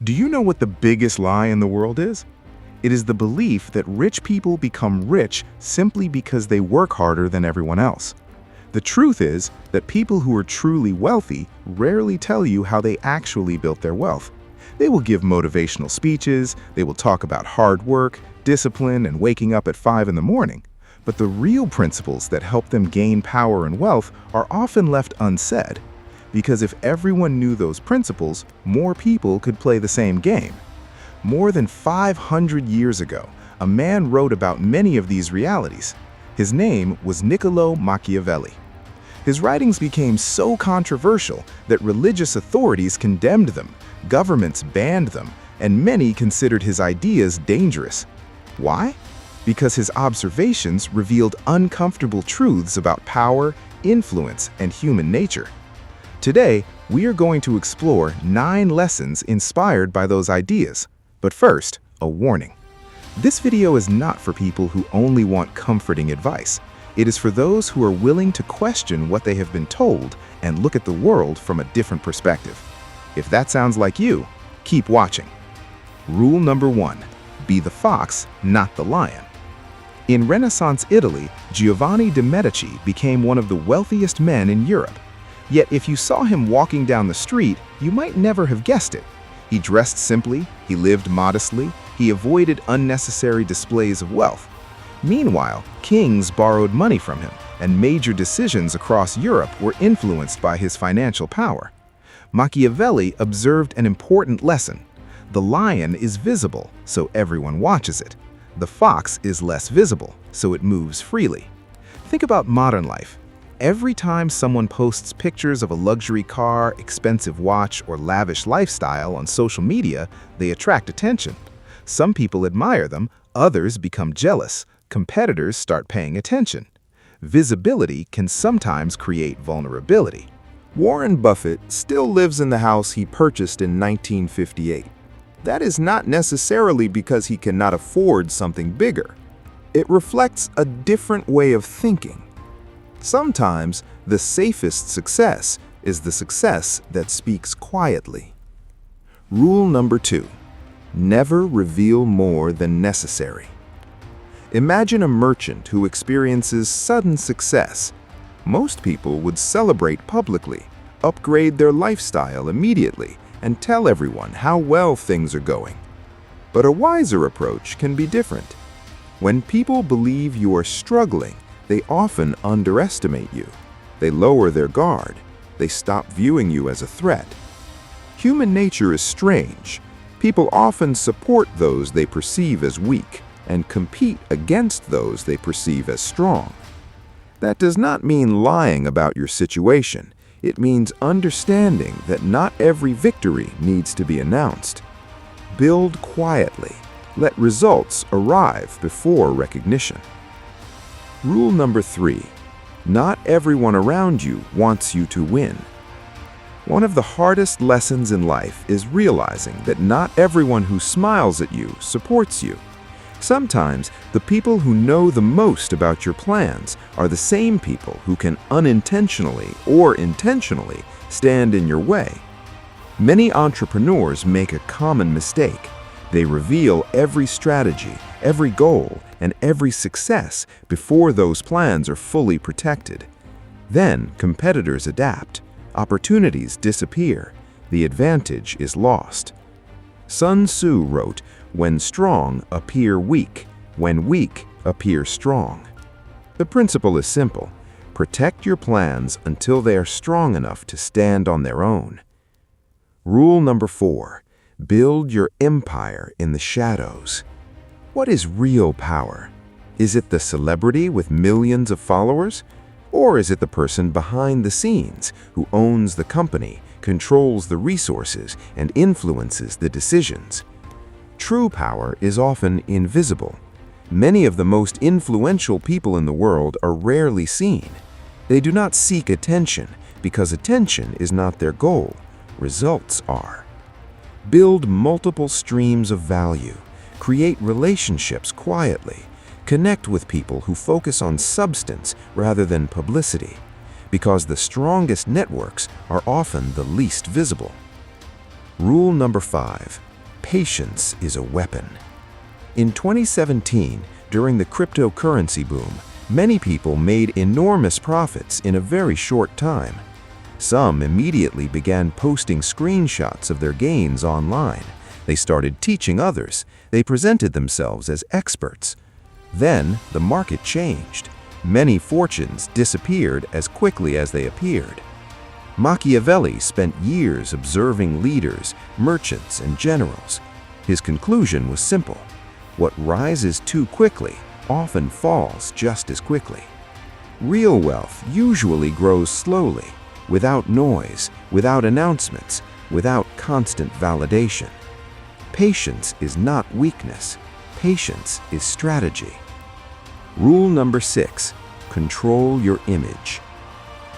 Do you know what the biggest lie in the world is? It is the belief that rich people become rich simply because they work harder than everyone else. The truth is that people who are truly wealthy rarely tell you how they actually built their wealth. They will give motivational speeches, they will talk about hard work, discipline, and waking up at 5 in the morning. But the real principles that help them gain power and wealth are often left unsaid. Because if everyone knew those principles, more people could play the same game. More than 500 years ago, a man wrote about many of these realities. His name was Niccolo Machiavelli. His writings became so controversial that religious authorities condemned them, governments banned them, and many considered his ideas dangerous. Why? Because his observations revealed uncomfortable truths about power, influence, and human nature. Today, we are going to explore 9 lessons inspired by those ideas. But first, a warning. This video is not for people who only want comforting advice. It is for those who are willing to question what they have been told and look at the world from a different perspective. If that sounds like you, keep watching. Rule number 1. Be the fox, not the lion. In Renaissance Italy, Giovanni de' Medici became one of the wealthiest men in Europe. Yet if you saw him walking down the street, you might never have guessed it. He dressed simply, he lived modestly, he avoided unnecessary displays of wealth. Meanwhile, kings borrowed money from him, and major decisions across Europe were influenced by his financial power. Machiavelli observed an important lesson. The lion is visible, so everyone watches it. The fox is less visible, so it moves freely. Think about modern life. Every time someone posts pictures of a luxury car, expensive watch, or lavish lifestyle on social media, they attract attention. Some people admire them, others become jealous, competitors start paying attention. Visibility can sometimes create vulnerability. Warren Buffett still lives in the house he purchased in 1958. That is not necessarily because he cannot afford something bigger. It reflects a different way of thinking. Sometimes, the safest success is the success that speaks quietly. Rule number 2. Never reveal more than necessary. Imagine a merchant who experiences sudden success. Most people would celebrate publicly, upgrade their lifestyle immediately, and tell everyone how well things are going. But a wiser approach can be different. When people believe you are struggling, they often underestimate you. They lower their guard. They stop viewing you as a threat. Human nature is strange. People often support those they perceive as weak and compete against those they perceive as strong. That does not mean lying about your situation. It means understanding that not every victory needs to be announced. Build quietly. Let results arrive before recognition. Rule number 3. Not everyone around you wants you to win. One of the hardest lessons in life is realizing that not everyone who smiles at you supports you. Sometimes, the people who know the most about your plans are the same people who can unintentionally or intentionally stand in your way. Many entrepreneurs make a common mistake. They reveal every strategy, every goal, and every success before those plans are fully protected. Then competitors adapt, opportunities disappear, the advantage is lost. Sun Tzu wrote, "When strong, appear weak. When weak, appear strong." The principle is simple. Protect your plans until they are strong enough to stand on their own. Rule number 4. Build your empire in the shadows. What is real power? Is it the celebrity with millions of followers? Or is it the person behind the scenes who owns the company, controls the resources, and influences the decisions? True power is often invisible. Many of the most influential people in the world are rarely seen. They do not seek attention because attention is not their goal. Results are. Build multiple streams of value. Create relationships quietly. Connect with people who focus on substance rather than publicity, because the strongest networks are often the least visible. Rule number 5. Patience is a weapon. In 2017, during the cryptocurrency boom, many people made enormous profits in a very short time. Some immediately began posting screenshots of their gains online. They started teaching others. They presented themselves as experts. Then, the market changed. Many fortunes disappeared as quickly as they appeared. Machiavelli spent years observing leaders, merchants, and generals. His conclusion was simple: what rises too quickly often falls just as quickly. Real wealth usually grows slowly, without noise, without announcements, without constant validation. Patience is not weakness. Patience is strategy. Rule number 6: control your image.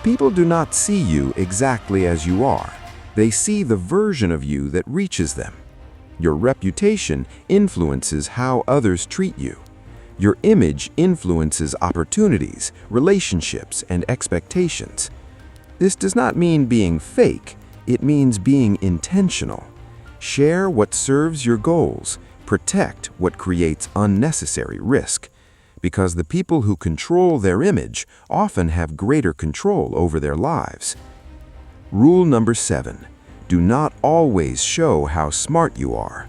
People do not see you exactly as you are. They see the version of you that reaches them. Your reputation influences how others treat you. Your image influences opportunities, relationships, and expectations. This does not mean being fake. It means being intentional. Share what serves your goals. Protect what creates unnecessary risk. Because the people who control their image often have greater control over their lives. Rule number 7: do not always show how smart you are.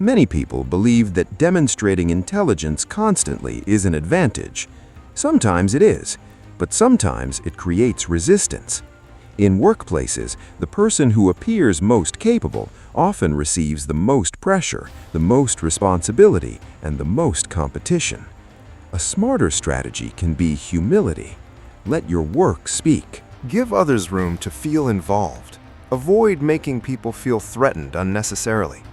Many people believe that demonstrating intelligence constantly is an advantage. Sometimes it is, but sometimes it creates resistance. In workplaces, the person who appears most capable often receives the most pressure, the most responsibility, and the most competition. A smarter strategy can be humility. Let your work speak. Give others room to feel involved. Avoid making people feel threatened unnecessarily.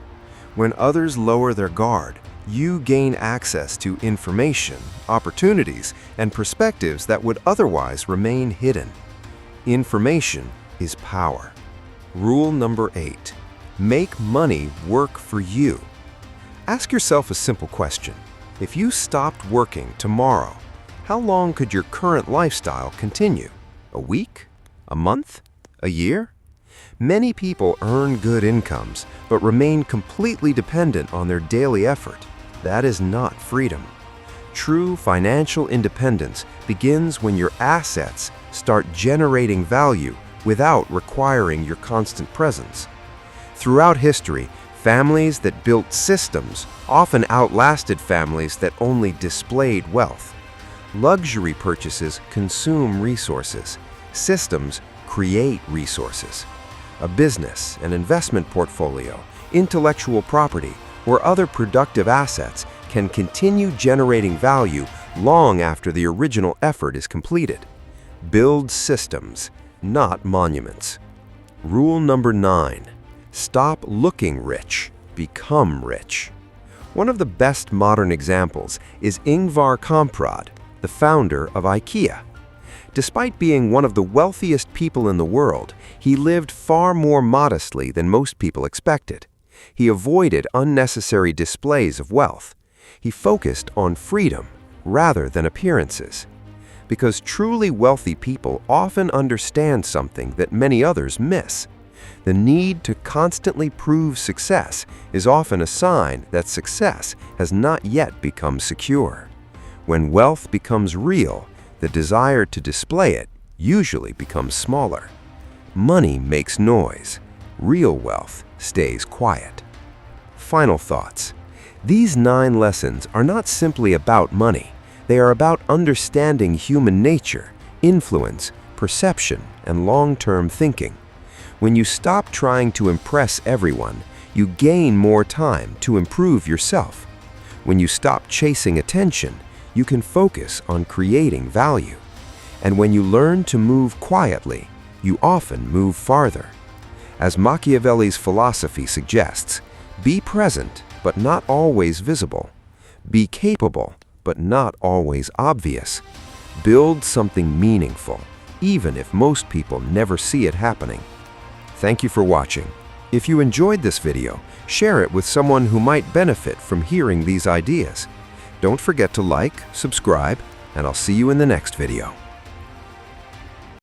When others lower their guard, you gain access to information, opportunities, and perspectives that would otherwise remain hidden. Information is power. Rule number 8: make money work for you. Ask yourself a simple question. If you stopped working tomorrow, how long could your current lifestyle continue? A week? A month? A year? Many people earn good incomes, but remain completely dependent on their daily effort. That is not freedom. True financial independence begins when your assets start generating value without requiring your constant presence. Throughout history, families that built systems often outlasted families that only displayed wealth. Luxury purchases consume resources. Systems create resources. A business, an investment portfolio, intellectual property, or other productive assets can continue generating value long after the original effort is completed. Build systems, not monuments. Rule number 9: stop looking rich, become rich. One of the best modern examples is Ingvar Kamprad, the founder of IKEA. Despite being one of the wealthiest people in the world, he lived far more modestly than most people expected. He avoided unnecessary displays of wealth. He focused on freedom rather than appearances. Because truly wealthy people often understand something that many others miss. The need to constantly prove success is often a sign that success has not yet become secure. When wealth becomes real, the desire to display it usually becomes smaller. Money makes noise. Real wealth stays quiet. Final thoughts. These 9 lessons are not simply about money. They are about understanding human nature, influence, perception, and long-term thinking. When you stop trying to impress everyone, you gain more time to improve yourself. When you stop chasing attention, you can focus on creating value. And when you learn to move quietly, you often move farther. As Machiavelli's philosophy suggests, be present, but not always visible. Be capable, but not always obvious. Build something meaningful, even if most people never see it happening. Thank you for watching. If you enjoyed this video, share it with someone who might benefit from hearing these ideas. Don't forget to like, subscribe, and I'll see you in the next video.